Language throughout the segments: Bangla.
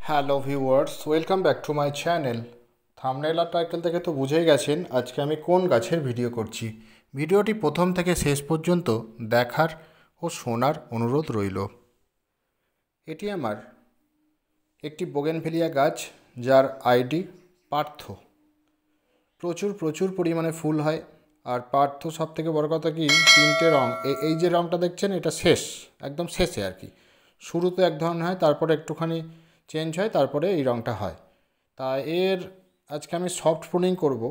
Hello viewers, welcome back to my channel. Thumbnail আর টাইটেল থেকে তো বুঝেই গেছেন আজকে আমি কোন গাছের ভিডিও করছি। ভিডিওটি প্রথম থেকে শেষ পর্যন্ত দেখার ও শোনার অনুরোধ রইল। এটি আমার একটি বোগেনভেলিয়া গাছ, যার আইডি পার্থ। প্রচুর পরিমাণে ফুল হয়। আর পার্থ সব থেকে বড় কথা কি, তিনটে রং, এই যে রংটা দেখছেন এটা শেষ, একদম শেষে আর কি। শুরুতে এক ধরনের হয়, তারপরে একটুখানি চেঞ্জ হয়, তারপরে এই রংটা হয়। তা এর আজকে আমি সফট প্রুনিং করব।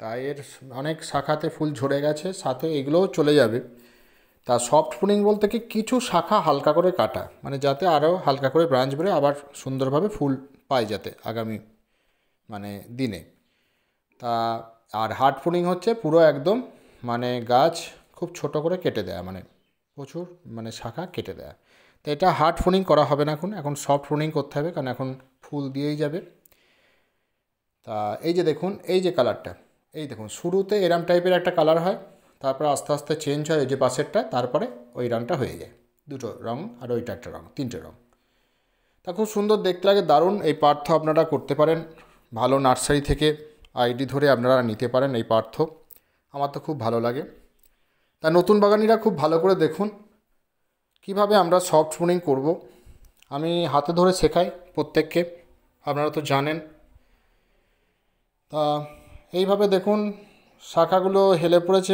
তা এর অনেক শাখাতে ফুল ঝরে গেছে, সাথে এগুলোও চলে যাবে। তা সফট প্রুনিং বলতে কি, কিছু শাখা হালকা করে কাটা, মানে যাতে আরও হালকা করে ব্রাঞ্চ বেরোয়, আবার সুন্দরভাবে ফুল পায় যাতে আগামী দিনে। তা আর হার্ড প্রুনিং হচ্ছে পুরো একদম গাছ খুব ছোট করে কেটে দেয়া, প্রচুর শাখা কেটে দেয়া। তো এটা হার্ড প্রুনিং করা হবে না, এখন সফট প্রুনিং করতে হবে, কারণ এখন ফুল দিয়েই যাবে। তা এই যে দেখুন, এই যে কালারটা, এই দেখুন শুরুতে এরম টাইপের একটা কালার হয়, তারপর আস্তে আস্তে চেঞ্জ হয় ওই যে পাশেরটা, তারপরে ওই রঙটা হয়ে যায়। দুটো রঙ আর ওইটা একটা রঙ, তিনটে রঙ। তা খুব সুন্দর দেখতে লাগে, দারুণ। এই পার্থ আপনারা করতে পারেন, ভালো নার্সারি থেকে আইডি ধরে আপনারা নিতে পারেন এই পার্থ। আমার তো খুব ভালো লাগে। তা নতুন বাগানিরা খুব ভালো করে দেখুন কিভাবে আমরা সফট প্রুনিং করব। আমি হাতে ধরে শেখাই প্রত্যেককে, আপনারা তো জানেন। তা এইভাবে দেখুন শাখাগুলো হেলে পড়েছে,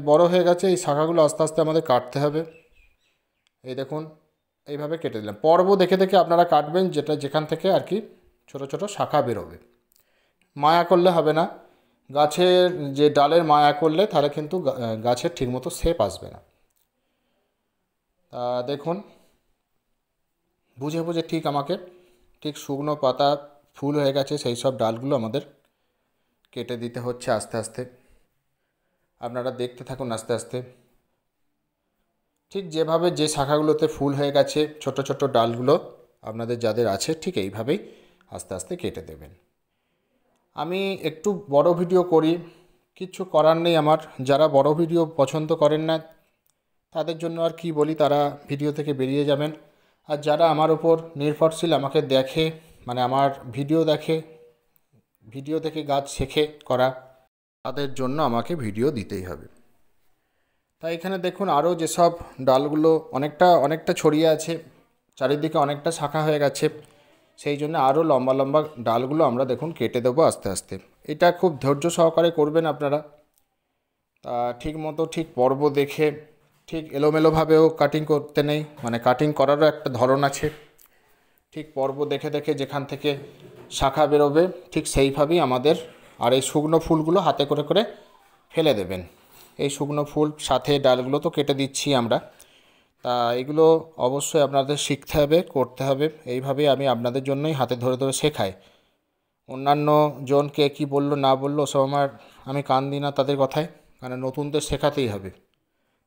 বড় হয়ে গেছে। এই শাখাগুলো আস্তে আস্তে আমাদের কাটতে হবে। এই দেখুন এইভাবে কেটে দিলাম। পর্ব দেখে দেখে আপনারা কাটবেন, যেখান থেকে আর কি ছোট ছোট শাখা বেরোবে। মায়া করলে হবে না, গাছের যে ডালের মায়া করলে তাহলে কিন্তু গাছের ঠিকমতো শেপ আসবে না। তা দেখুন বুঝে বুঝে ঠিক আমাকে শুকনো পাতা ফুল হয়ে গেছে সেই সব ডালগুলো আমাদের কেটে দিতে হচ্ছে আস্তে আস্তে। আপনারা দেখতে থাকুন আস্তে আস্তে। ঠিক যেভাবে যে শাখাগুলোতে ফুল হয়ে গেছে ছোট ছোট ডালগুলো আপনাদের যাদের আছে, ঠিক এইভাবেই আস্তে আস্তে কেটে দেবেন। আমি একটু বড় ভিডিও করি, কিচ্ছু করার নেই আমার। যারা বড় ভিডিও পছন্দ করেন না তাদের জন্য আর কি বলি, তারা ভিডিও থেকে বেরিয়ে যাবেন। আর যারা আমার ওপর নির্ভরশীল, আমাকে দেখে, আমার ভিডিও দেখে গাছ শেখে করা, তাদের জন্য আমাকে ভিডিও দিতেই হবে। তাই এখানে দেখুন আরও যেসব ডালগুলো অনেকটা ছড়িয়ে আছে, চারিদিকে অনেকটা শাখা হয়ে গেছে, সেই জন্য আরও লম্বা লম্বা ডালগুলো আমরা দেখুন কেটে দেবো আস্তে আস্তে। এটা খুব ধৈর্য সহকারে করবেন আপনারা। তা ঠিক পর্ব দেখে, ঠিক এলোমেলোভাবেও কাটিং করতে নেই, কাটিং করারও একটা ধরন আছে। ঠিক পর্ব দেখে দেখে যেখান থেকে শাখা বেরোবে ঠিক সেইভাবেই আমাদের। আর এই শুকনো ফুলগুলো হাতে করে করে ফেলে দেবেন। এই শুকনো ফুল সাথে ডালগুলো তো কেটে দিচ্ছি আমরা। তা এগুলো অবশ্যই আপনাদের শিখতে হবে, করতে হবে। এইভাবেই আমি আপনাদের জন্যই হাতে ধরে ধরে শেখাই। অন্যান্য জন কে কী বললো না বললো সব আমি কান দিই না তাদের কথায়, কারণ নতুনদের শেখাতেই হবে।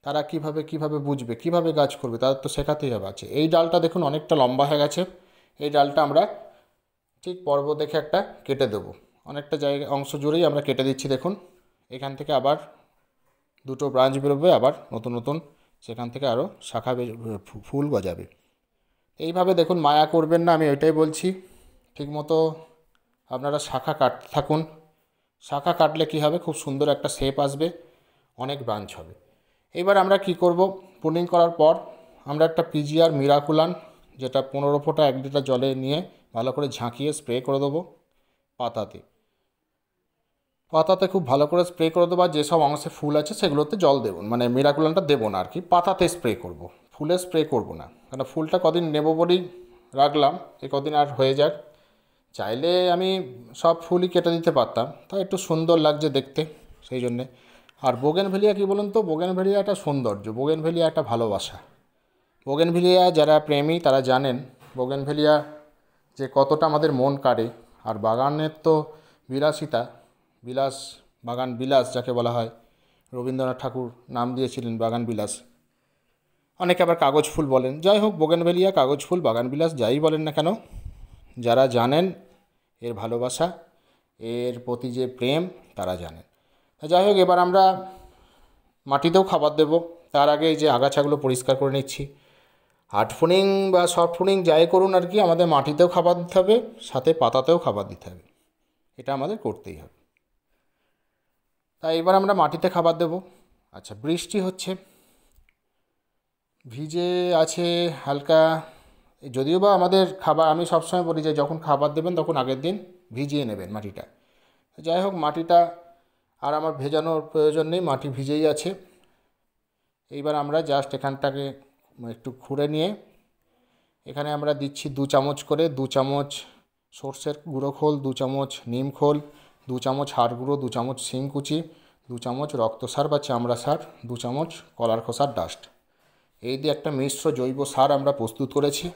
তারা কিভাবে বুঝবে, কিভাবে গাছ করবে, তাদের তো শেখাতেই হবে। আছে এই ডালটা দেখুন অনেকটা লম্বা হয়ে গেছে, এই ডালটা আমরা ঠিক পর্ব দেখে একটা কেটে দেবো। অনেকটা অংশ জুড়েই আমরা কেটে দিচ্ছি দেখুন। এখান থেকে আবার দুটো ব্রাঞ্চ বেরোবে, আবার নতুন সেখান থেকে আরও শাখা ফুল গজাবে। এইভাবে দেখুন মায়া করবেন না, আমি ওইটাই বলছি। ঠিকমতো আপনারা শাখা কাটতে থাকুন। শাখা কাটলে কী হবে, খুব সুন্দর একটা শেপ আসবে, অনেক ব্রাঞ্চ হবে। এবার আমরা কি করব, প্রুনিং করার পর আমরা একটা পিজিআর মিরাকুলান, যেটা 15 ফোঁটা 1 লিটার জলে নিয়ে ভালো করে ঝাঁকিয়ে স্প্রে করে দেবো পাতাতে খুব ভালো করে স্প্রে করে দেবো। আর যেসব অংশে ফুল আছে সেগুলোতে জল দেবো, মিরাকুলানটা দেবো না আর কি, পাতাতে স্প্রে করব, ফুলে স্প্রে করব না। কারণ ফুলটা কদিন নেব বলেই রাখলাম, এই কদিন আর হয়ে যাক। চাইলে আমি সব ফুলই কেটে দিতে পারতাম, তাই একটু সুন্দর লাগছে দেখতে, সেই জন্যে। আর বোগেনভেলিয়া কী বলুন তো, বোগেনভেলিয়া একটা সৌন্দর্য, বোগেনভেলিয়া একটা ভালোবাসা। বোগেনভেলিয়া যারা প্রেমী তারা জানেন বোগেনভেলিয়া যে কতটা আমাদের মন কাড়ে। আর বাগানের তো বিলাসিতা, বাগান বিলাস যাকে বলা হয়, রবীন্দ্রনাথ ঠাকুর নাম দিয়েছিলেন বাগান বিলাস। অনেকে আবার কাগজ ফুল বলেন, যাই হোক বোগেনভেলিয়া, কাগজ ফুল, বাগান বিলাস যাই বলেন না কেন, যারা জানেন এর ভালোবাসা, এর প্রতি যে প্রেম, তারা জানেন। যাই হোক, এবার আমরা মাটিতেও খাবার দেব। তার আগে এই যে আগাছাগুলো পরিষ্কার করে নিচ্ছি। হার্ড প্রুনিং বা সফট প্রুনিং যাই করুন আর কি, আমাদের মাটিতেও খাবার দিতে হবে, সাথে পাতাতেও খাবার দিতে হবে, এটা আমাদের করতেই হবে। তাই এবার আমরা মাটিতে খাবার দেব। আচ্ছা, বৃষ্টি হচ্ছে, ভিজে আছে হালকা, যদিও বা আমাদের খাবার, আমি সবসময় বলি যে যখন খাবার দেবেন তখন আগের দিন ভিজিয়ে নেবেন মাটিটা। যাই হোক, মাটিটা আর আমার ভেজানোর প্রয়োজন নেই, মাটি ভিজেই আছে। এইবার আমরা জাস্ট এখানটাকে একটু খুঁড়ে নিয়ে এখানে আমরা দিচ্ছি 2 চামচ করে, 2 চামচ সর্ষের গুঁড়ো খোল, 2 চামচ নিম খোল, 2 চামচ হাড় গুঁড়ো, 2 চামচ শিং কুচি, 2 চামচ রক্ত সার বা চামড়া সার, 2 চামচ কলার খোসার ডাস্ট। এই দিয়ে একটা মিশ্র জৈব সার আমরা প্রস্তুত করেছি।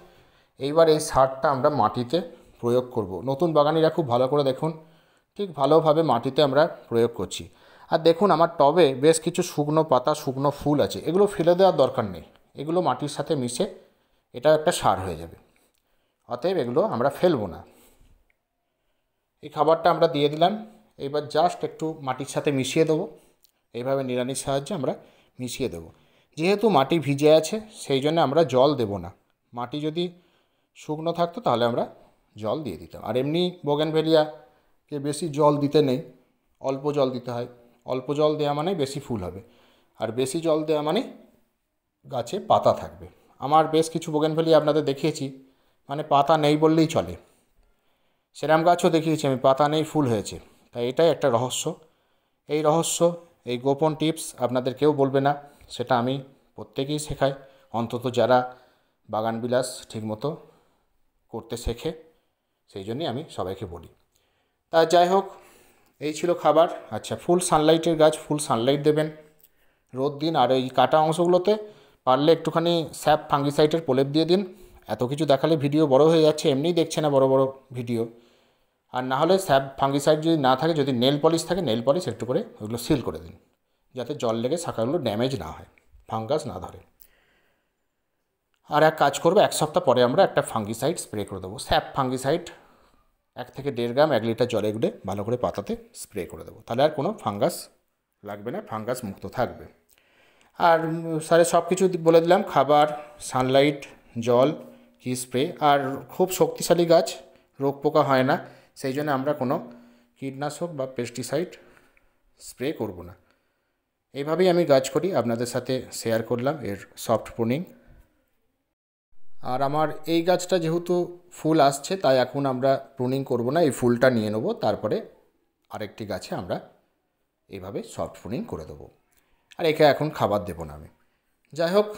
এইবার এই সারটা আমরা মাটিতে প্রয়োগ করব। নতুন বাগানিরা খুব ভালো করে দেখুন, ঠিক ভালোভাবে মাটিতে আমরা প্রয়োগ করছি। আর দেখুন আমার টবে বেশ কিছু শুকনো পাতা, শুকনো ফুল আছে, এগুলো ফেলে দেওয়ার দরকার নেই, এগুলো মাটির সাথে মিশে এটা একটা সার হয়ে যাবে, অতএব এগুলো আমরা ফেলবো না। এই খাবারটা আমরা দিয়ে দিলাম, এবার জাস্ট একটু মাটির সাথে মিশিয়ে দেবো, এইভাবে নিড়ানির সাহায্যে আমরা মিশিয়ে দেবো। যেহেতু মাটি ভিজে আছে সেই জন্য আমরা জল দেব না, মাটি যদি শুকনো থাকতো তাহলে আমরা জল দিয়ে দিতাম। আর এমনি বোগেনভেলিয়াকে বেশি জল দিতে নেই, অল্প জল দিতে হয়। অল্প জল দেওয়া মানে বেশি ফুল হবে, আর বেশি জল দেওয়া মানে গাছে পাতা থাকবে। আমার বেশ কিছু বোগেনভেলিয়া আপনাদের দেখিয়েছি, মানে পাতা নেই বললেই চলে, সেরাম গাছও দেখিয়েছি আমি, পাতা নেই ফুল হয়েছে। তাই এটাই একটা রহস্য। এই রহস্য, এই গোপন টিপস আপনাদের কেউ বলবে না, সেটা আমি প্রত্যেকেই শেখাই, অন্তত যারা বাগানবিলাস ঠিকমতো করতে শেখে, সেই জন্যই আমি সবাইকে বলি। তা যাই হোক, এই ছিল খাবার। আচ্ছা, ফুল সানলাইটের গাছ, ফুল সানলাইট দেবেন, রোদ দিন। আর এই কাটা অংশগুলোতে পারলে একটুখানি স্যাপ ফাঙ্গিসাইডের প্রলেপ দিয়ে দিন। এত কিছু দেখালে ভিডিও বড় হয়ে যাচ্ছে, এমনিই দেখছে না বড় বড় ভিডিও। আর না হলে স্যাপ ফাঙ্গিসাইড যদি না থাকে, যদি নেল পলিশ থাকে, নেল পলিশ একটু করে ওগুলো সিল করে দিন, যাতে জল লেগে শাখাগুলো ড্যামেজ না হয়, ফাঙ্গাস না ধরে। আর এক কাজ করবো, 1 সপ্তাহ পরে আমরা একটা ফাঙ্গিসাইড স্প্রে করে দেবো, স্যাপ ফাঙ্গিসাইড 1 থেকে 1.5 গ্রাম 1 লিটার জলে গুলে ভালো করে পাতাতে স্প্রে করে দেবো, তাহলে আর কোনো ফাঙ্গাস লাগবে না, ফাঙ্গাস মুক্ত থাকবে। আর স্যারে সব কিছু বলে দিলাম, খাবার, সানলাইট, জল, কি স্প্রে। আর খুব শক্তিশালী গাছ, রোগ পোকা হয় না, সেই জন্য আমরা কোনো কীটনাশক বা পেস্টিসাইড স্প্রে করব না। এইভাবেই আমি গাছ করি, আপনাদের সাথে শেয়ার করলাম এর সফট প্রুনিং। আর আমার এই গাছটা যেহেতু ফুল আসছে, তাই এখন আমরা প্রুনিং করব না, এই ফুলটা নিয়ে নেব, তারপরে আরেকটি গাছে আমরা এইভাবে সফট প্রুনিং করে দেবো। আর একে এখন খাবার দেবো না আমি। যাই হোক,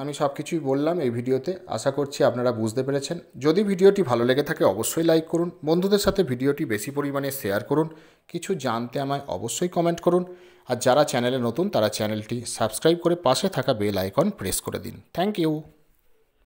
আমি সব কিছুই বললাম এই ভিডিওতে, আশা করছি আপনারা বুঝতে পেরেছেন। যদি ভিডিওটি ভালো লেগে থাকে অবশ্যই লাইক করুন, বন্ধুদের সাথে ভিডিওটি বেশি পরিমাণে শেয়ার করুন, কিছু জানতে আমায় অবশ্যই কমেন্ট করুন। আর যারা চ্যানেলে নতুন তারা চ্যানেলটি সাবস্ক্রাইব করে পাশে থাকা বেল আইকন প্রেস করে দিন। Thank you.